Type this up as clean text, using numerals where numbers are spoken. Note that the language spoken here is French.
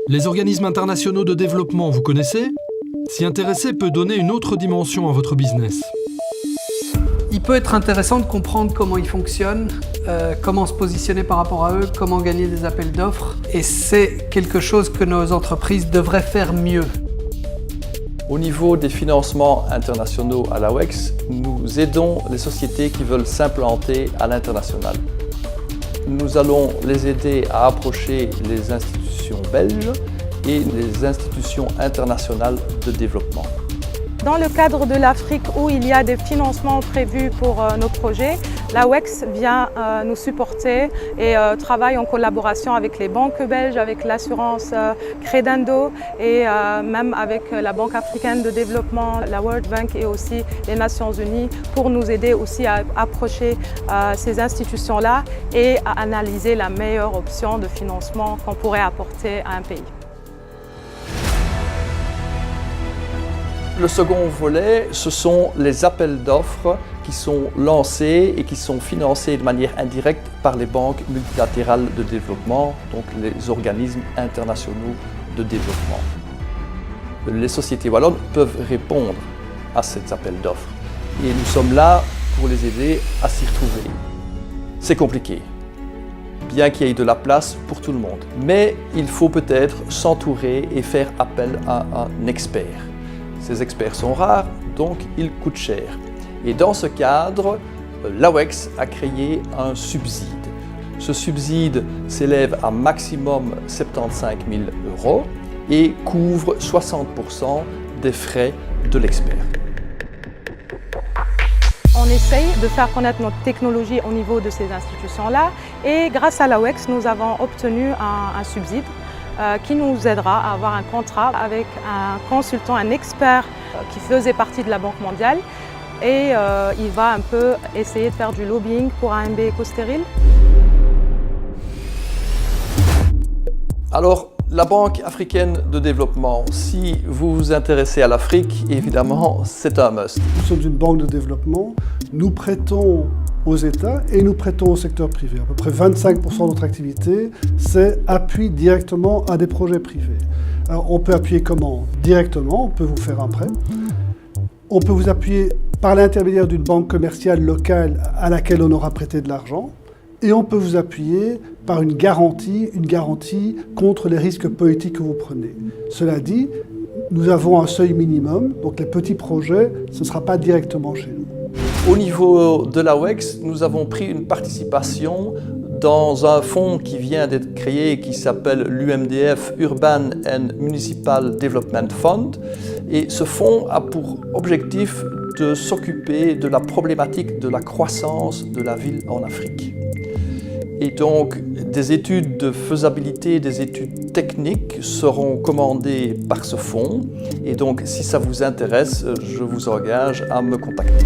Les organismes internationaux de développement, vous connaissez? S'y intéresser peut donner une autre dimension à votre business. Il peut être intéressant de comprendre comment ils fonctionnent, comment se positionner par rapport à eux, comment gagner des appels d'offres. Et c'est quelque chose que nos entreprises devraient faire mieux. Au niveau des financements internationaux à l'AWEX, nous aidons les sociétés qui veulent s'implanter à l'international. Nous allons les aider à approcher les institutions belges et les institutions internationales de développement. Dans le cadre de l'Afrique où il y a des financements prévus pour nos projets, l'AWEX vient nous supporter et travaille en collaboration avec les banques belges, avec l'assurance Credendo et même avec la Banque africaine de développement, la World Bank et aussi les Nations Unies pour nous aider aussi à approcher ces institutions-là et à analyser la meilleure option de financement qu'on pourrait apporter à un pays. Le second volet, ce sont les appels d'offres qui sont lancés et qui sont financés de manière indirecte par les banques multilatérales de développement, donc les organismes internationaux de développement. Les sociétés wallonnes peuvent répondre à ces appels d'offres et nous sommes là pour les aider à s'y retrouver. C'est compliqué, bien qu'il y ait de la place pour tout le monde, mais il faut peut-être s'entourer et faire appel à un expert. Ces experts sont rares, donc ils coûtent cher. Et dans ce cadre, l'AWEX a créé un subside. Ce subside s'élève à maximum 75 000 € et couvre 60% des frais de l'expert. On essaye de faire connaître notre technologie au niveau de ces institutions-là et grâce à l'AWEX, nous avons obtenu un subside qui nous aidera à avoir un contrat avec un consultant, un expert qui faisait partie de la Banque mondiale et il va un peu essayer de faire du lobbying pour AMB Ecostérile. Alors, la Banque africaine de développement, si vous vous intéressez à l'Afrique, évidemment, c'est un must. Nous sommes une banque de développement, nous prêtons aux États et nous prêtons au secteur privé. À peu près 25% de notre activité, c'est appui directement à des projets privés. Alors, on peut appuyer comment? Directement, on peut vous faire un prêt. On peut vous appuyer par l'intermédiaire d'une banque commerciale locale à laquelle on aura prêté de l'argent. Et on peut vous appuyer par une garantie contre les risques politiques que vous prenez. Cela dit, nous avons un seuil minimum, donc les petits projets, ce ne sera pas directement chez nous. Au niveau de l'AWEX, nous avons pris une participation dans un fonds qui vient d'être créé qui s'appelle l'UMDF Urban and Municipal Development Fund. Et ce fonds a pour objectif de s'occuper de la problématique de la croissance de la ville en Afrique. Et donc, des études de faisabilité, des études techniques seront commandées par ce fonds. Et donc, si ça vous intéresse, je vous engage à me contacter.